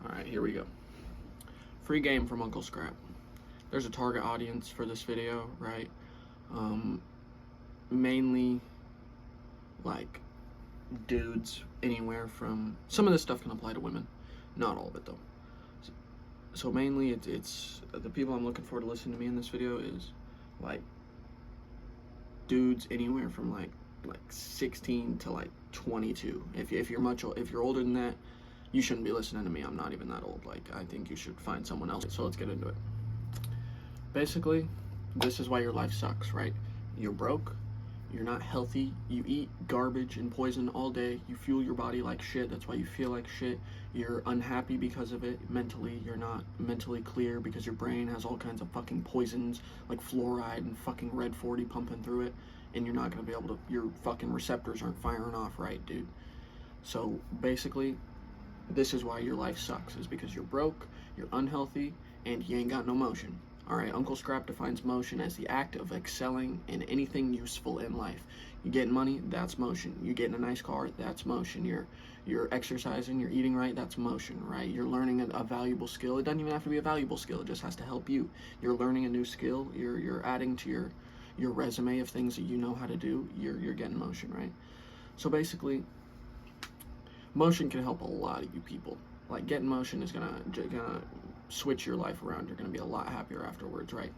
Alright, here we go. Free game from Uncle Scrap. There's a target audience for this video, right? Mainly like dudes anywhere from, some of this stuff can apply to women, not all of it though. So mainly it's the people I'm looking for to listen to me in this video is like dudes anywhere from like 16 to like 22. If you're older than that, you shouldn't be listening to me. I'm not even that old. Like, I think you should find someone else. So let's get into it. Basically, this is why your life sucks, right? You're broke, you're not healthy, you eat garbage and poison all day, you fuel your body like shit, that's why you feel like shit, you're unhappy because of it mentally, you're not mentally clear because your brain has all kinds of fucking poisons like fluoride and fucking red 40 pumping through it, and you're not gonna be able to, your fucking receptors aren't firing off right, dude. So basically, this is why your life sucks, is because you're broke, you're unhealthy, and you ain't got no motion. Alright, Uncle Scrap defines motion as the act of excelling in anything useful in life. You getting money, that's motion. You getting a nice car, that's motion. You're exercising, you're eating right, that's motion, right? You're learning a valuable skill. It doesn't even have to be a valuable skill, it just has to help you. You're learning a new skill, you're adding to your resume of things that you know how to do, you're getting motion, right? So basically, motion can help a lot of you people. Like, getting motion is gonna switch your life around. You're gonna be a lot happier afterwards, right?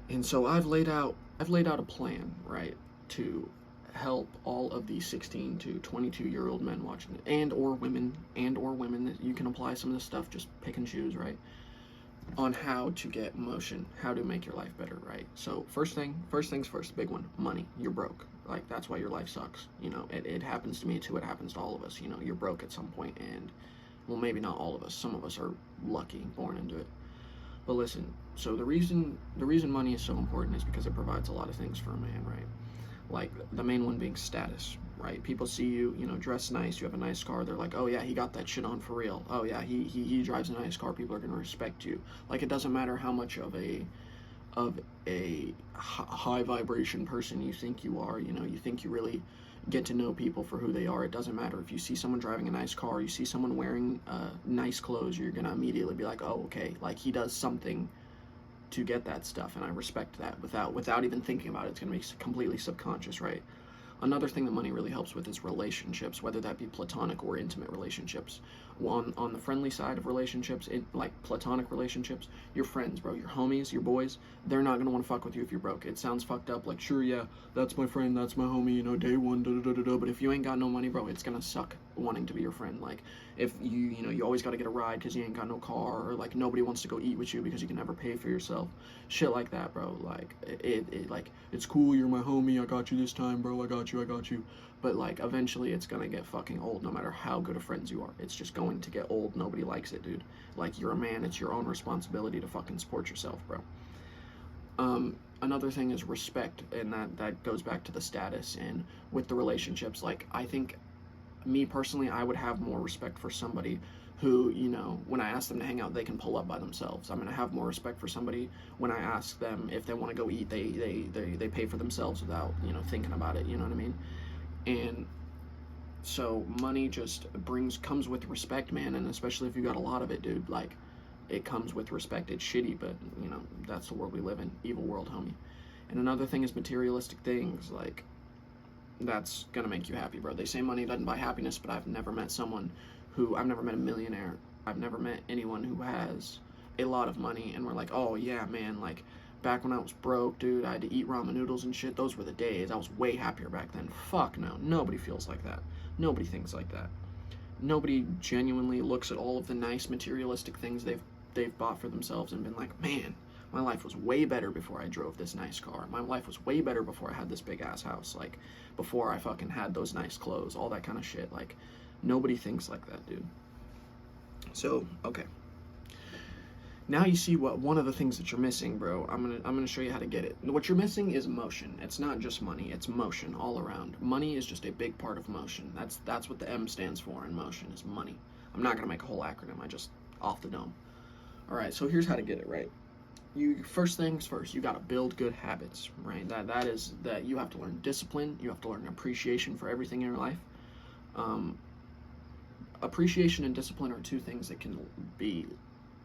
And so I've laid out a plan, right, to help all of these 16 to 22-year-old men watching it, and or women. You can apply some of this stuff, just pick and choose, right? On how to get motion, how to make your life better, right? So first things first, big one, money. You're broke. Like, that's why your life sucks. You know, it happens to me too, it happens to all of us. You know, you're broke at some point, and well, maybe not all of us. Some of us are lucky, born into it. But listen, so the reason money is so important is because it provides a lot of things for a man, right? Like, the main one being status, right? People see you, you know, dressed nice, you have a nice car, they're like, oh yeah, he got that shit on for real. Oh yeah, he drives a nice car, people are gonna respect you. Like, it doesn't matter how much of a high vibration person you think you are, you know, you think you really get to know people for who they are. It doesn't matter if you see someone driving a nice car, you see someone wearing nice clothes, you're gonna immediately be like, oh, okay, like, he does something to get that stuff, and I respect that without even thinking about it. It's gonna be completely subconscious, right? Another thing that money really helps with is relationships, whether that be platonic or intimate relationships. On the friendly side of relationships, like platonic relationships, your friends, bro, your homies, your boys, they're not gonna want to fuck with you if you're broke. It sounds fucked up, like, sure, yeah, that's my friend, that's my homie, you know, day one, da-da-da-da-da, but if you ain't got no money, bro, it's gonna suck wanting to be your friend. Like, if you know, you always gotta get a ride because you ain't got no car, or like, nobody wants to go eat with you because you can never pay for yourself. Shit like that, bro. Like, like, it's cool, you're my homie, I got you this time, bro, I got you. But like, eventually it's gonna get fucking old no matter how good of friends you are. It's just going to get old. Nobody likes it, dude. Like, you're a man, it's your own responsibility to fucking support yourself, bro. Another thing is respect, and that goes back to the status and with the relationships. Like, I think, me personally, I would have more respect for somebody who, you know, when I ask them to hang out, they can pull up by themselves. I'm gonna have more respect for somebody when I ask them if they want to go eat, they pay for themselves without, you know, thinking about it, you know what I mean? And so money just comes with respect, man, and especially if you got a lot of it, dude. Like, it comes with respect. It's shitty, but, you know, that's the world we live in. Evil world, homie. And another thing is materialistic things. Like, that's gonna make you happy, bro. They say money doesn't buy happiness, but I've never met a millionaire. I've never met anyone who has a lot of money and we're like, oh yeah, man, like, back when I was broke, dude, I had to eat ramen noodles and shit. Those were the days. I was way happier back then. Fuck no. Nobody feels like that. Nobody thinks like that. Nobody genuinely looks at all of the nice materialistic things they've bought for themselves and been like, man, my life was way better before I drove this nice car. My life was way better before I had this big ass house. Like, before I fucking had those nice clothes, all that kind of shit. Like, nobody thinks like that, dude. So, okay. Now you see what one of the things that you're missing, bro. I'm gonna show you how to get it. What you're missing is motion. It's not just money, it's motion all around. Money is just a big part of motion. That's what the M stands for in motion, is money. I'm not gonna make a whole acronym, I just off the dome. Alright, so here's how to get it, right? First things first, you gotta build good habits, right? That is that you have to learn discipline, you have to learn appreciation for everything in your life. appreciation and discipline are two things that can be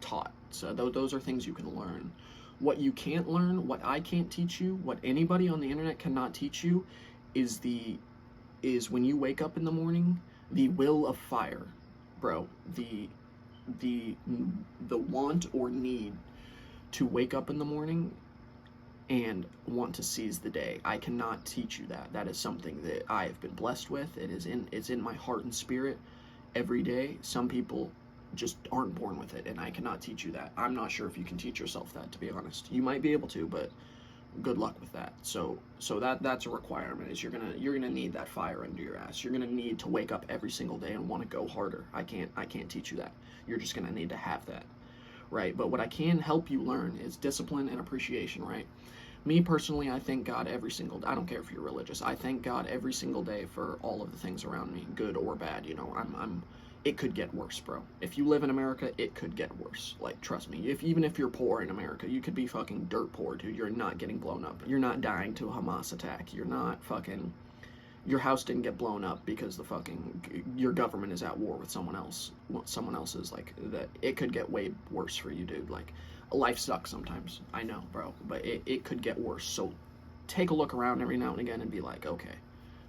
taught. So those are things you can learn. What you can't learn, what I can't teach you, what anybody on the internet cannot teach you, is when you wake up in the morning, the will of fire, bro. The want or need to wake up in the morning and want to seize the day. I cannot teach you that. That is something that I have been blessed with. It's in my heart and spirit every day. Some people just aren't born with it, and I cannot teach you that. I'm not sure if you can teach yourself that, to be honest. You might be able to, but good luck with that. So that's a requirement, is you're gonna need that fire under your ass. You're gonna need to wake up every single day and want to go harder. I can't teach you that. You're just gonna need to have that, right? But what I can help you learn is discipline and appreciation, right? Me personally, I thank God every single day. I don't care if you're religious. I thank God every single day for all of the things around me, good or bad. You know, it could get worse, bro. If you live in America, it could get worse. Like, trust me. Even if you're poor in America, you could be fucking dirt poor, dude. You're not getting blown up. You're not dying to a Hamas attack. You're not fucking... Your house didn't get blown up because your government is at war with someone else. Someone else's, like, that. It could get way worse for you, dude. Like, life sucks sometimes. I know, bro. But it could get worse. So take a look around every now and again and be like, okay,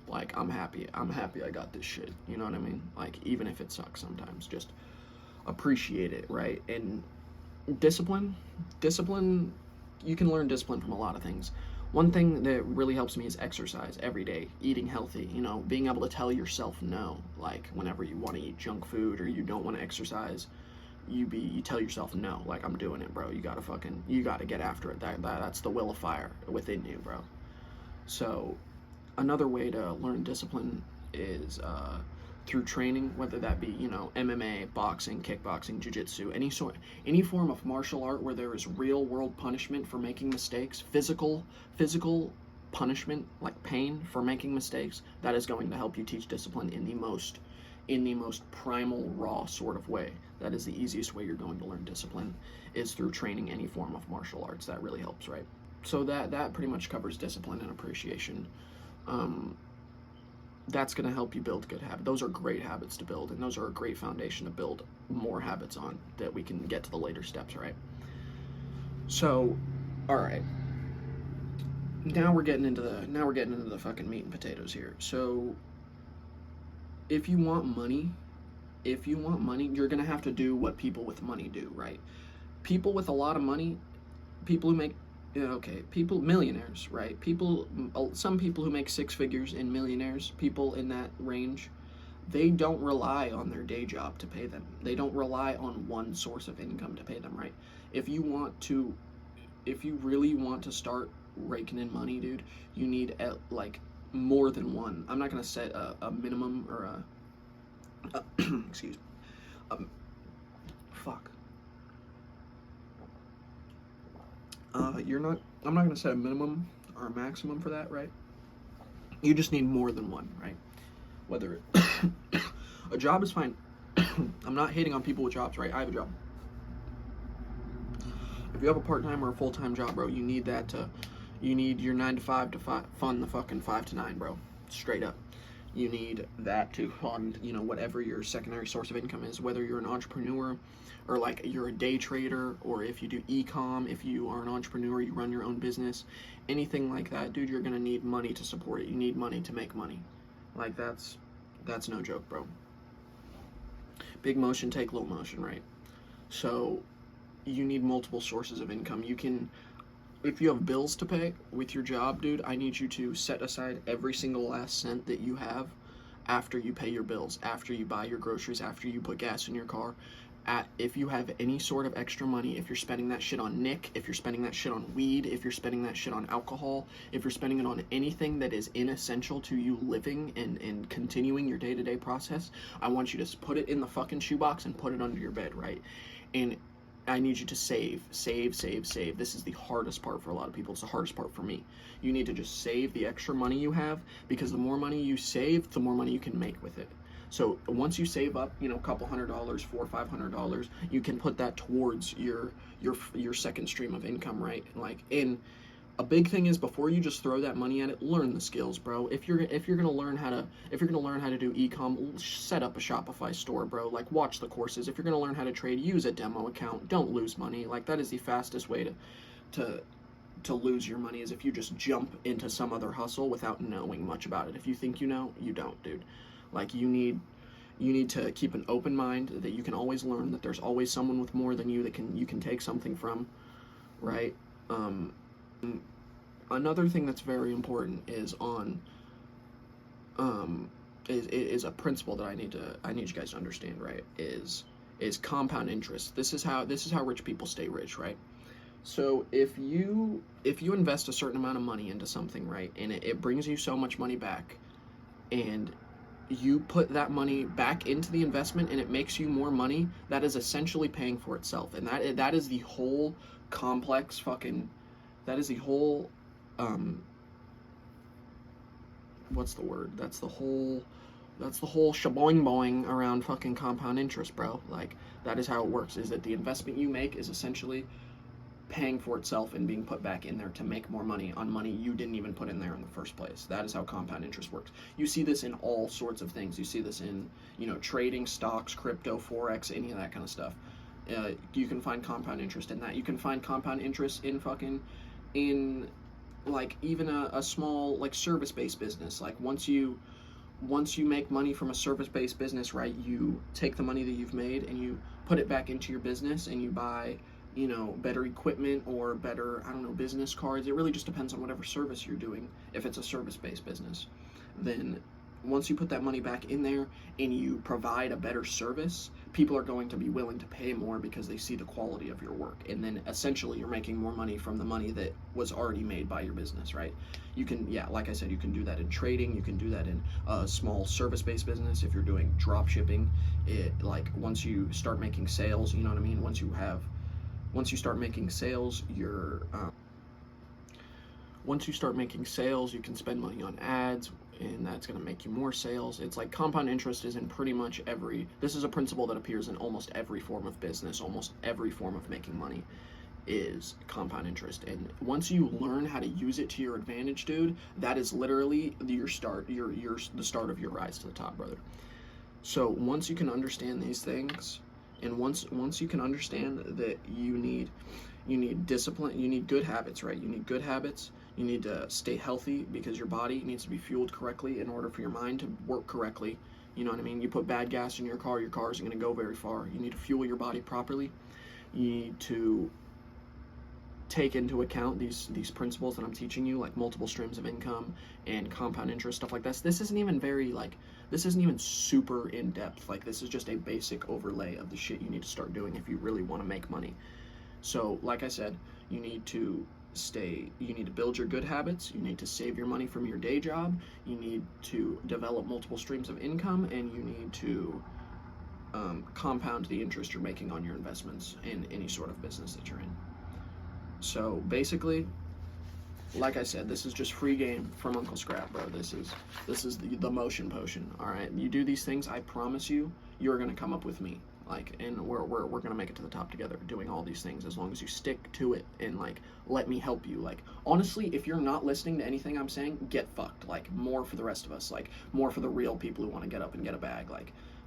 like, I'm happy I got this shit. You know what I mean? Like, even if it sucks sometimes, just appreciate it, right? And discipline, you can learn discipline from a lot of things. One thing that really helps me is exercise every day, eating healthy, you know, being able to tell yourself no. Like, whenever you want to eat junk food or you don't want to exercise, you tell yourself no. Like, I'm doing it, bro. You gotta get after it. That's the will of fire within you, bro. So another way to learn discipline is through training, whether that be, you know, MMA, boxing, kickboxing, jiu-jitsu, any form of martial art where there is real world punishment for making mistakes, physical punishment, like pain for making mistakes. That is going to help you teach discipline in the most primal, raw sort of way. That is the easiest way you're going to learn discipline, is through training any form of martial arts. That really helps, right? So that pretty much covers discipline and appreciation. That's going to help you build good habits. Those are great habits to build, and those are a great foundation to build more habits on, that we can get to the later steps, right? So, all right. Now we're getting into the fucking meat and potatoes here. So, if you want money, you're going to have to do what people with money do, right? People with a lot of money, people who make millionaires, right? Some people who make six figures in millionaires, people in that range, they don't rely on their day job to pay them. They don't rely on one source of income to pay them, right? If you really want to start raking in money, dude, you need more than one. I'm not gonna set a minimum or excuse me. Fuck. I'm not going to set a minimum or a maximum for that, right? You just need more than one, right? Whether a job is fine. I'm not hating on people with jobs, right? I have a job. If you have a part-time or a full-time job, bro, you need your 9 to 5 to fund the fucking 5 to 9, bro. Straight up. You need that to fund, you know, whatever your secondary source of income is, whether you're an entrepreneur or like you're a day trader, or if you do e-com, if you are an entrepreneur, you run your own business, anything like that, dude, you're gonna need money to support it. You need money to make money. Like, that's no joke, bro. Big motion, take little motion, right? So you need multiple sources of income. If you have bills to pay with your job, dude, I need you to set aside every single last cent that you have after you pay your bills, after you buy your groceries, after you put gas in your car. If you have any sort of extra money, if you're spending that shit on Nick, if you're spending that shit on weed, if you're spending that shit on alcohol, if you're spending it on anything that is inessential to you living and continuing your day-to-day process, I want you to put it in the fucking shoebox and put it under your bed, right? And I need you to save. This is the hardest part for a lot of people. It's the hardest part for me. You need to just save the extra money you have, because the more money you save, the more money you can make with it. So once you save up, you know, a couple $100, $400 or $500, you can put that towards your second stream of income, right? Like, a big thing is, before you just throw that money at it, learn the skills, bro. If you're gonna learn how to do e-com, set up a Shopify store, bro. Like, watch the courses. If you're gonna learn how to trade, use a demo account. Don't lose money. Like, that is the fastest way to lose your money, is if you just jump into some other hustle without knowing much about it. If you think you know, you don't, dude. Like, you need to keep an open mind, that you can always learn, that there's always someone with more than you that you can take something from, right? Another thing that's very important is is a principle that I need you guys to understand, right? Is compound interest. This is how rich people stay rich, right? So if you invest a certain amount of money into something, right, and it brings you so much money back, and you put that money back into the investment and it makes you more money, that is essentially paying for itself. And that is the whole complex fucking, that is the whole, what's the word? That's the whole shaboing boing around fucking compound interest, bro. Like, that is how it works, is that the investment you make is essentially paying for itself and being put back in there to make more money on money you didn't even put in there in the first place. That is how compound interest works. You see this in all sorts of things. You see this in, trading, stocks, crypto, forex, any of that kind of stuff. You can find compound interest in that. You can find compound interest in like even a small, like, service-based business. Like, once you make money from a service-based business, right, you take the money that you've made and you put it back into your business, and you buy better equipment or better, business cards. It really just depends on whatever service you're doing. If it's a service-based business, then once you put that money back in there and you provide a better service, people are going to be willing to pay more because they see the quality of your work. And then essentially you're making more money from the money that was already made by your business, right? You can, like I said, you can do that in trading. You can do that in a small service-based business. If you're doing drop shipping, once you start making sales, you know what I mean? Once you start making sales, you can spend money on ads, and that's going to make you more sales. It's like compound interest is in pretty much this is a principle that appears in almost every form of business, almost every form of making money is compound interest. And once you learn how to use it to your advantage, dude, that is literally the start of your rise to the top, brother. So once you can understand these things, and once you can understand that you need discipline, you need good habits, right? You need good habits. You need to stay healthy because your body needs to be fueled correctly in order for your mind to work correctly. You know what I mean? You put bad gas in your car isn't going to go very far. You need to fuel your body properly. You need to take into account these principles that I'm teaching you, like multiple streams of income and compound interest, stuff like this. This isn't even super in depth. Like, this is just a basic overlay of the shit you need to start doing if you really want to make money. So, like I said, you need to build your good habits. You need to save your money from your day job. You need to develop multiple streams of income, and you need to compound the interest you're making on your investments in any sort of business that you're in. So basically, like I said, this is just free game from Uncle Scrap, bro. This is the motion potion. All right, you do these things, I promise you're gonna come up with me. Like, and we're gonna make it to the top together, doing all these things, as long as you stick to it and, like, let me help you. Like, honestly, if you're not listening to anything I'm saying, get fucked. Like, more for the rest of us. Like, more for the real people who want to get up and get a bag.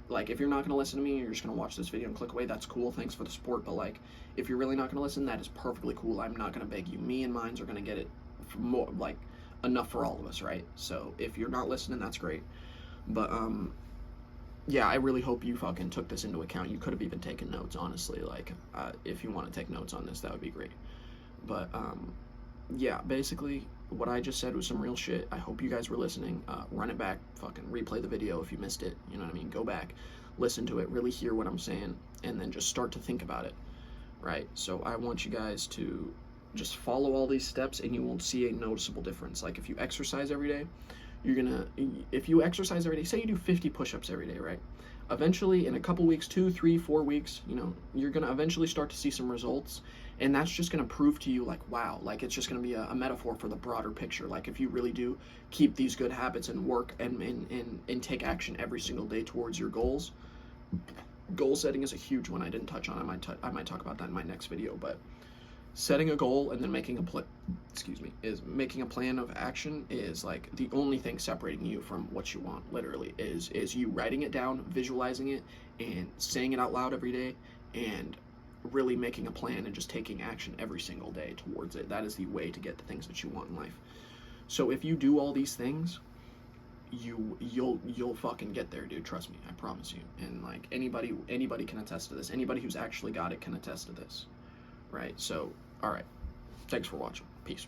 Like, if you're not going to listen to me, you're just going to watch this video and click away, that's cool, thanks for the support. But, like, if you're really not going to listen, that is perfectly cool. I'm not going to beg you. Me and mines are going to get it more, like, enough for all of us, right? So if you're not listening, that's great. But yeah, I really hope you fucking took this into account. You could have even taken notes, honestly. Like, if you want to take notes on this, that would be great. But yeah, basically what I just said was some real shit. I hope you guys were listening. Run it back, fucking replay the video if you missed it. You know what I mean? Go back, listen to it, really hear what I'm saying, and then just start to think about it, right? So I want you guys to just follow all these steps, and you will see a noticeable difference. Like, if you exercise every day, if you exercise every day, say you do 50 push-ups every day, right? Eventually, in a couple weeks, 2, 3, 4 weeks, you're gonna eventually start to see some results, and that's just gonna prove to you, like, wow, like, it's just gonna be a metaphor for the broader picture. Like, if you really do keep these good habits and work and take action every single day towards your goals. Goal setting is a huge one I didn't touch on. I might talk about that in my next video, but setting a goal and then making a making a plan of action is like the only thing separating you from what you want. Literally, is you writing it down, visualizing it, and saying it out loud every day, and really making a plan and just taking action every single day towards it. That is the way to get the things that you want in life. So if you do all these things, you'll fucking get there, dude. Trust me, I promise you. And like anybody can attest to this. Anybody who's actually got it can attest to this, right? So, all right. Thanks for watching. Peace.